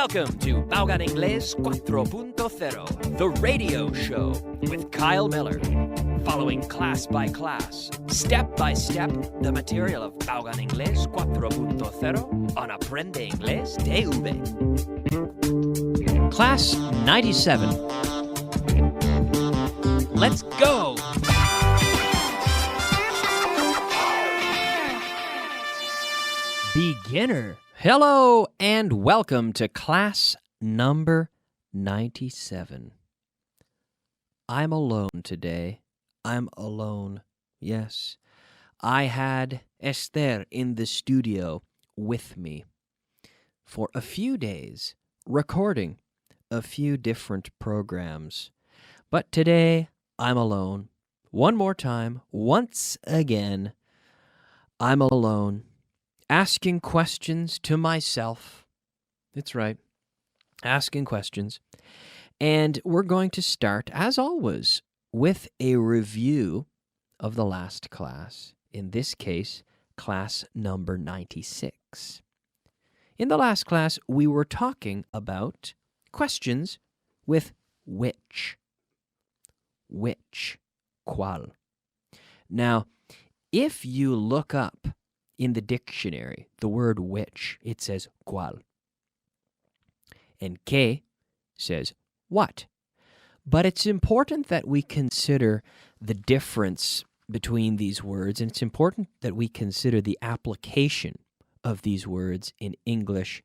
Welcome to Básico Inglés 4.0, the radio show with Kyle Miller. Following class by class, step by step, the material of Básico Inglés 4.0 on Aprende Inglés TV. Class 97. Let's go! Beginner. Hello and welcome to class number 97. I'm alone today. I'm alone. Yes. I had Esther in the studio with me for a few days, recording a few different programs. But today, I'm alone. One more time, once again, I'm alone. Asking questions to myself. That's right. Asking questions. And we're going to start, as always, with a review of the last class. In this case, class number 96. In the last class, we were talking about questions with which. Which. ¿Cuál? Now, if you look up in the dictionary, the word which, it says cuál. And que says what. But it's important that we consider the difference between these words, and it's important that we consider the application of these words in English,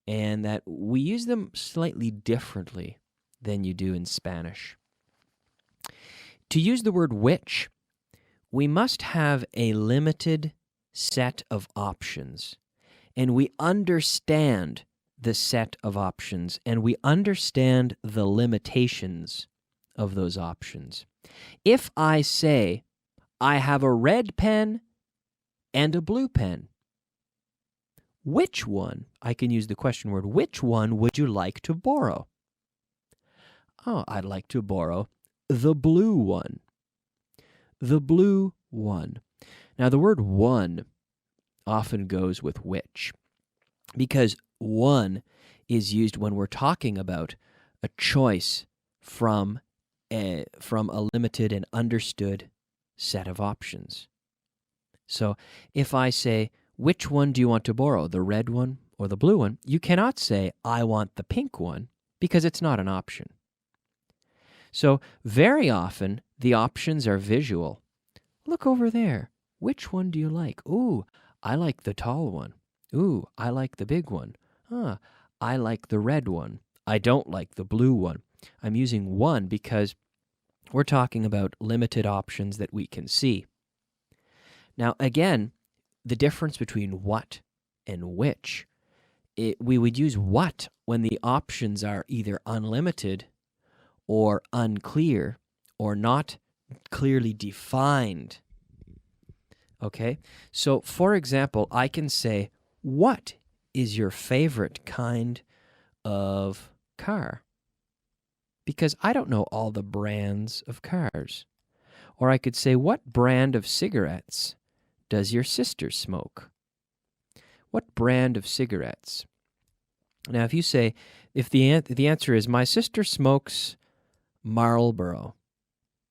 and that we use them slightly differently than you do in Spanish. To use the word which, we must have a limited set of options, and we understand the set of options, and we understand the limitations of those options. If I say, I have a red pen and a blue pen, which one, I can use the question word, which one would you like to borrow? Oh, I'd like to borrow the blue one. The blue one. Now, the word one often goes with which, because one is used when we're talking about a choice from a limited and understood set of options. So if I say, which one do you want to borrow, the red one or the blue one, you cannot say, I want the pink one, because it's not an option. So very often, the options are visual. Look over there. Which one do you like? Ooh, I like the tall one. Ooh, I like the big one. I like the red one. I don't like the blue one. I'm using one because we're talking about limited options that we can see. Now, again, the difference between what and which, we would use what when the options are either unlimited or unclear or not clearly defined. Okay, so for example, I can say, what is your favorite kind of car? Because I don't know all the brands of cars. Or I could say, what brand of cigarettes does your sister smoke? What brand of cigarettes? Now, if you say, if the answer is, my sister smokes Marlboro,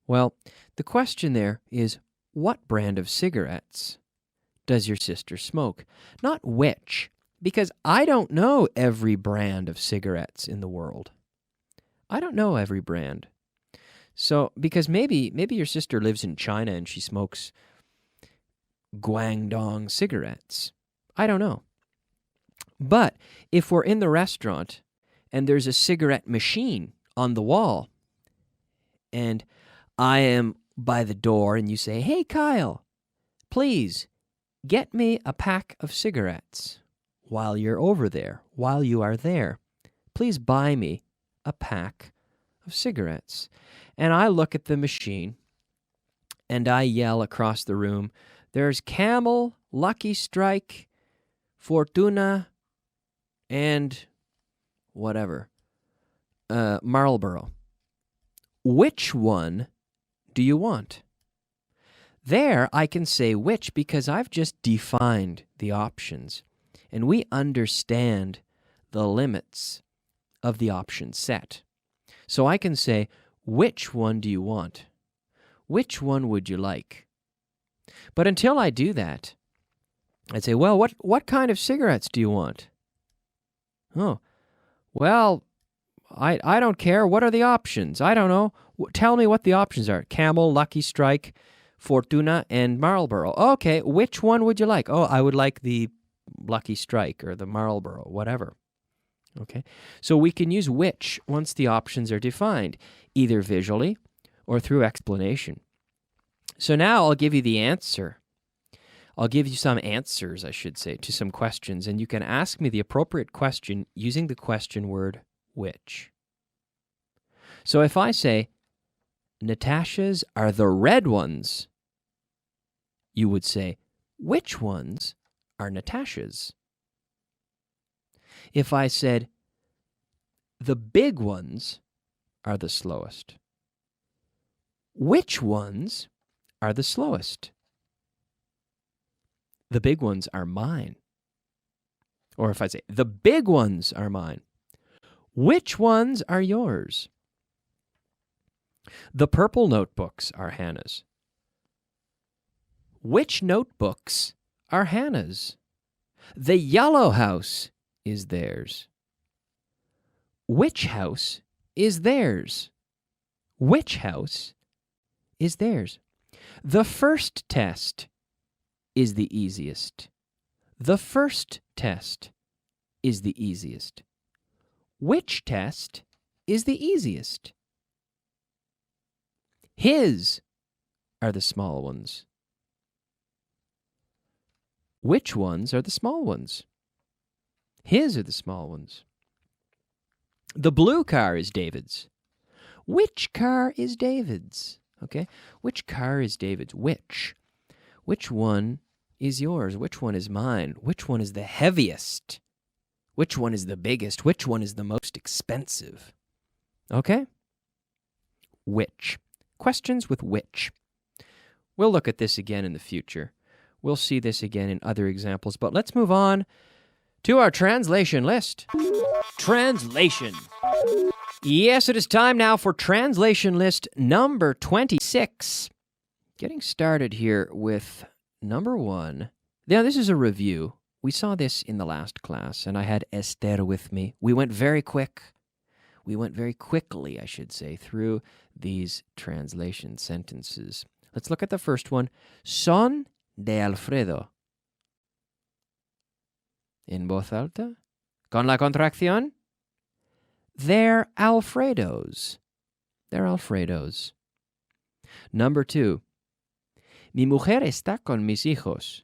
well, the question there is, what brand of cigarettes does your sister smoke? Not which, because I don't know every brand of cigarettes in the world. I don't know every brand. So, because maybe your sister lives in China and she smokes Guangdong cigarettes. I don't know. But if we're in the restaurant and there's a cigarette machine on the wall, and I am by the door and you say, hey, Kyle, please get me a pack of cigarettes while you're over there, while you are there. Please buy me a pack of cigarettes. And I look at the machine and I yell across the room, there's Camel, Lucky Strike, Fortuna, and whatever, Marlboro. Which one do you want? There, I can say which because I've just defined the options, and we understand the limits of the option set. So I can say, which one do you want? Which one would you like? But until I do that, I'd say, well, what kind of cigarettes do you want? Oh, well, I don't care. What are the options? I don't know. Tell me what the options are. Camel, Lucky Strike, Fortuna, and Marlboro. Okay, which one would you like? Oh, I would like the Lucky Strike or the Marlboro, whatever. Okay, so we can use which once the options are defined, either visually or through explanation. So now I'll give you the answer. I'll give you some answers, I should say, to some questions, and you can ask me the appropriate question using the question word which. So if I say, Natasha's are the red ones, you would say, which ones are Natasha's? If I said, the big ones are the slowest, which ones are the slowest? The big ones are mine. Or if I say, the big ones are mine, which ones are yours? The purple notebooks are Hannah's. Which notebooks are Hannah's? The yellow house is theirs. Which house is theirs? Which house is theirs? The first test is the easiest. The first test is the easiest. Which test is the easiest? His are the small ones. Which ones are the small ones? His are the small ones. The blue car is David's. Which car is David's? Okay, which car is David's? Which? Which one is yours? Which one is mine? Which one is the heaviest? Which one is the biggest? Which one is the most expensive? Okay? Which? Questions with which. We'll look at this again in the future. We'll see this again in other examples, but let's move on to our translation list. Translation. Yes, it is time now for translation list number 26. Getting started here with number 1. Now, this is a review. We saw this in the last class, and I had Esther with me. We went very quickly, I should say, through these translation sentences. Let's look at the first one. Son de Alfredo. En voz alta. Con la contracción. They're Alfredos. They're Alfredos. Number 2. Mi mujer está con mis hijos.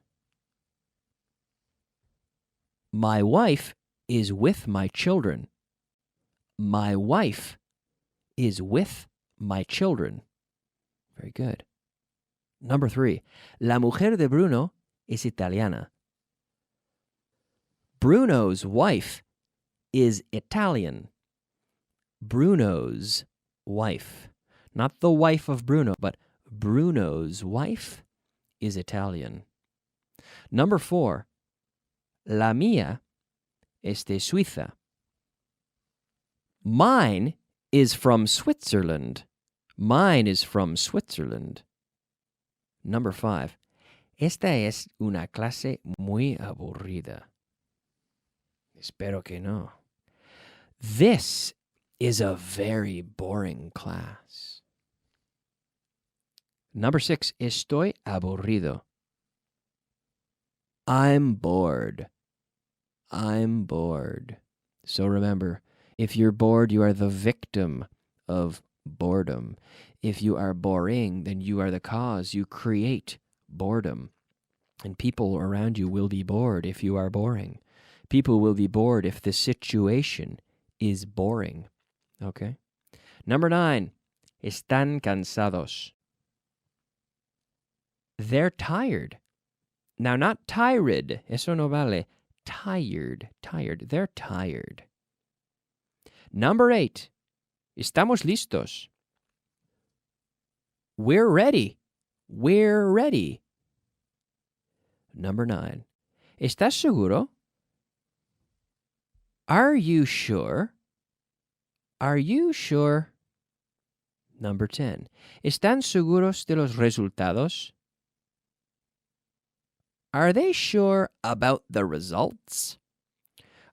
My wife is with my children. My wife is with my children. Very good. Number 3. La mujer de Bruno es italiana. Bruno's wife is Italian. Bruno's wife. Not the wife of Bruno, but Bruno's wife is Italian. Number 4. La mía es de Suiza. Mine is from Switzerland. Mine is from Switzerland. Number 5. Esta es una clase muy aburrida. Espero que no. This is a very boring class. Number 6. Estoy aburrido. I'm bored. I'm bored. So remember, if you're bored, you are the victim of boredom. If you are boring, then you are the cause. You create boredom. And people around you will be bored if you are boring. People will be bored if the situation is boring. Okay? Number 9. Están cansados. They're tired. Now, not tired. Eso no vale. Tired. Tired. They're tired. Number 8. Estamos listos. We're ready. We're ready. Number 9. ¿Estás seguro? Are you sure? Are you sure? Number 10. ¿Están seguros de los resultados? Are they sure about the results?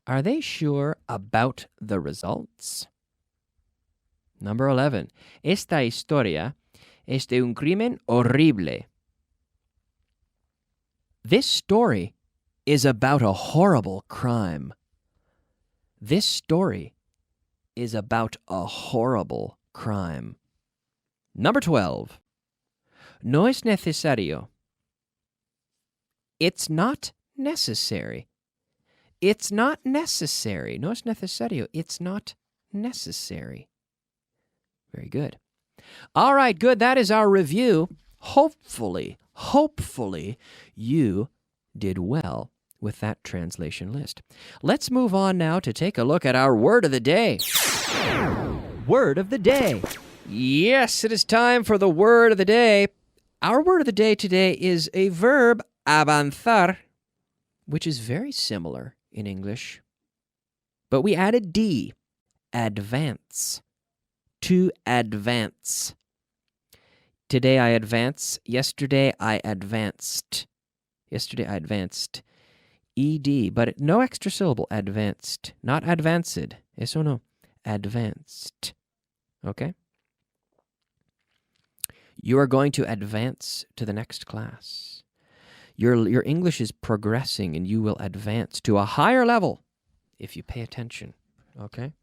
Are they sure about the results? Number 11. Esta historia es de un crimen horrible. This story is about a horrible crime. This story is about a horrible crime. Number 12. No es necesario. It's not necessary. It's not necessary. No es necesario. It's not necessary. Very good. All right, good. That is our review. Hopefully, you did well with that translation list. Let's move on now to take a look at our word of the day. Word of the day. Yes, it is time for the word of the day. Our word of the day today is a verb, avanzar, which is very similar in English. But we added D, advance, to advance. Today I advance. Yesterday I advanced. Yesterday I advanced. ED, but no extra syllable, advanced. Not advanced. Eso no. Advanced. Okay? You are going to advance to the next class. Your English is progressing and you will advance to a higher level if you pay attention. Okay?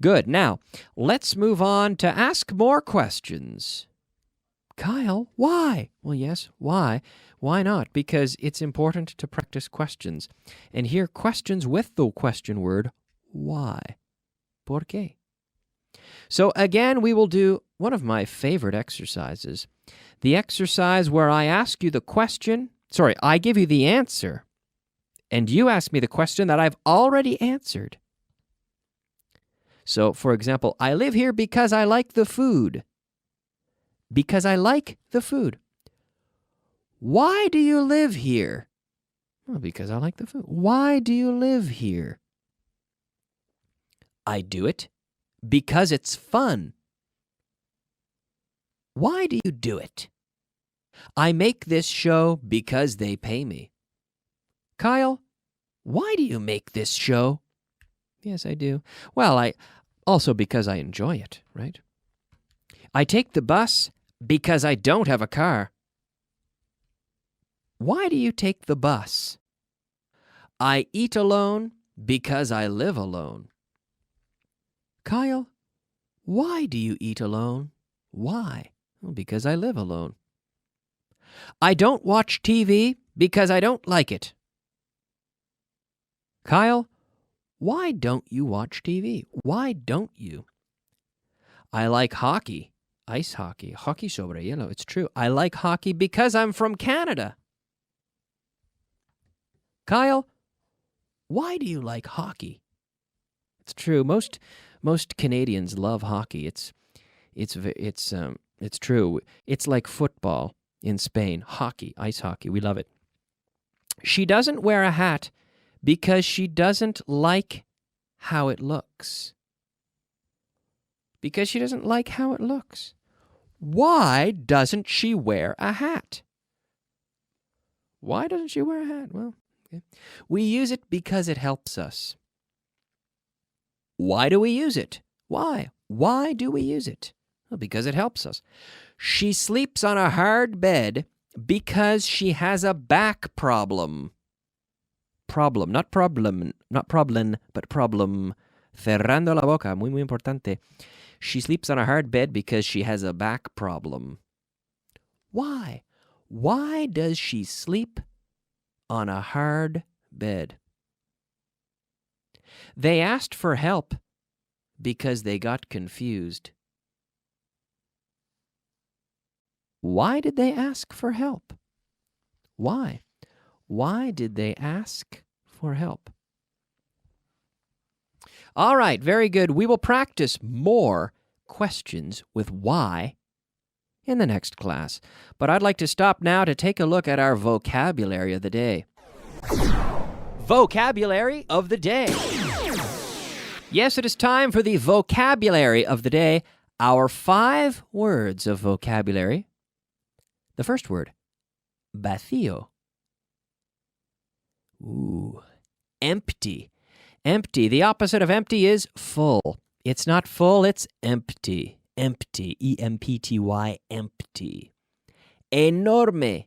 Good. Now, let's move on to ask more questions. Kyle, why? Well, yes, why? Why not? Because it's important to practice questions. And here, questions with the question word, why? ¿Por qué? So again, we will do one of my favorite exercises. The exercise where I ask you the question, I give you the answer, and you ask me the question that I've already answered. So, for example, I live here because I like the food. Because I like the food. Why do you live here? Well, because I like the food. Why do you live here? I do it because it's fun. Why do you do it? I make this show because they pay me. Kyle, why do you make this show? Yes, I do. Well, also because I enjoy it, right? I take the bus because I don't have a car. Why do you take the bus? I eat alone because I live alone. Kyle, why do you eat alone? Why? Well, because I live alone. I don't watch TV because I don't like it. Kyle, why don't you watch TV? Why don't you? I like hockey, ice hockey, hockey sobre hielo. It's true. I like hockey because I'm from Canada. Kyle, why do you like hockey? It's true. Most Canadians love hockey. It's true. It's like football in Spain. Hockey, ice hockey. We love it. She doesn't wear a hat because she doesn't like how it looks. Because she doesn't like how it looks. Why doesn't she wear a hat? Why doesn't she wear a hat? Well, okay. We use it because it helps us. Why do we use it? Why? Why do we use it? Well, because it helps us. She sleeps on a hard bed because she has a back problem. Problem, not problem, but problem. Cerrando la boca, muy importante. She sleeps on a hard bed because she has a back problem. Why? Why does she sleep on a hard bed? They asked for help because they got confused. Why did they ask for help? Why? Why did they ask for help? All right, very good. We will practice more questions with why in the next class. But I'd like to stop now to take a look at our vocabulary of the day. Vocabulary of the day. Yes, it is time for the vocabulary of the day. Our 5 words of vocabulary. The first word, vacío. Ooh, empty. Empty. The opposite of empty is full. It's not full, it's empty. Empty. E-M-P-T-Y, empty. Enorme.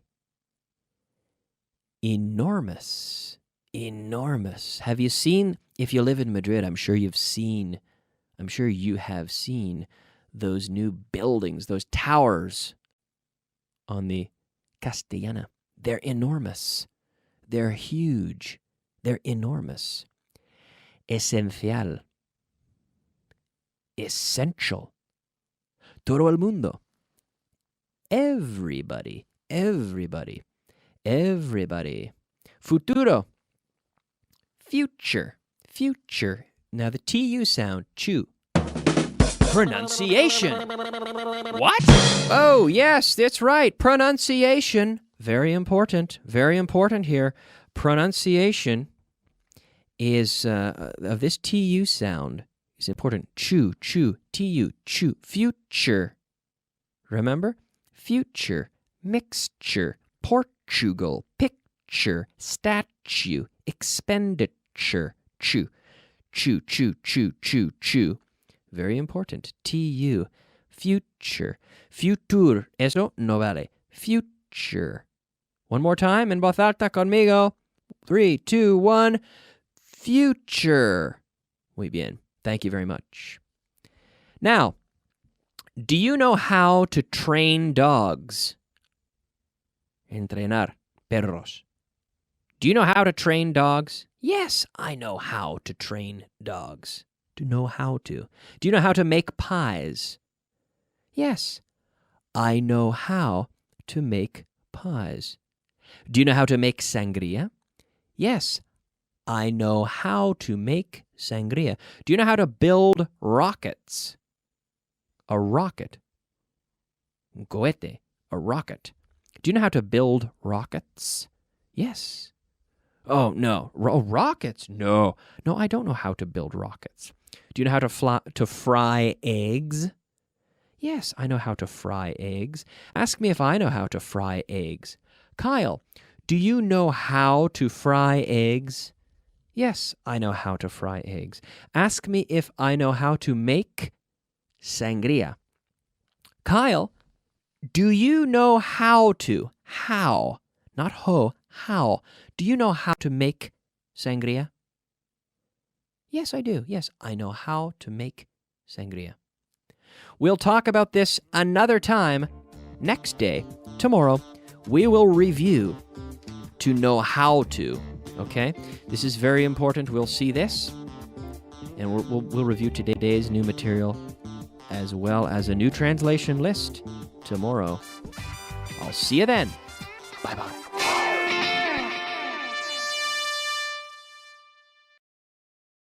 Enormous. Enormous. Have you seen, if you live in Madrid, I'm sure you have seen those new buildings, those towers on the Castellana. They're enormous. They're huge. They're enormous. Esencial. Essential. Todo el mundo. Everybody. Everybody. Everybody. Futuro. Future. Future. Now the TU sound, chew. Pronunciation. What? Oh, yes, that's right. Pronunciation. Very important. Very important here. Pronunciation is of this TU sound is important. Chew, chew, TU, chew. Future. Remember? Future. Mixture. Portugal. Picture. Statue. Expenditure. Chew. Chew, chew, chew, chew, chew. Very important. TU. Future. Futur. Eso no vale. Future. One more time. En voz alta conmigo. 3, 2, 1. Future. Muy bien. Thank you very much. Now, do you know how to train dogs? Entrenar perros. Do you know how to train dogs? Yes, I know how to train dogs. To know how to. Do you know how to make pies? Yes, I know how to make pies. Do you know how to make sangria? Yes, I know how to make sangria. Do you know how to build rockets? A rocket. Un cohete. A rocket. Do you know how to build rockets? Yes. Oh, no. Rockets? No. No, I don't know how to build rockets. Do you know how to fry eggs? Yes, I know how to fry eggs. Ask me if I know how to fry eggs. Kyle, do you know how to fry eggs? Yes, I know how to fry eggs. Ask me if I know how to make sangria. Kyle, do you know how to? How? Not ho. How? Do you know how to make sangria? Yes, I do. Yes, I know how to make sangria. We'll talk about this another time. Next day, tomorrow, we will review to know how to. Okay? This is very important. We'll see this. And we'll review today's new material as well as a new translation list tomorrow. I'll see you then. Bye-bye.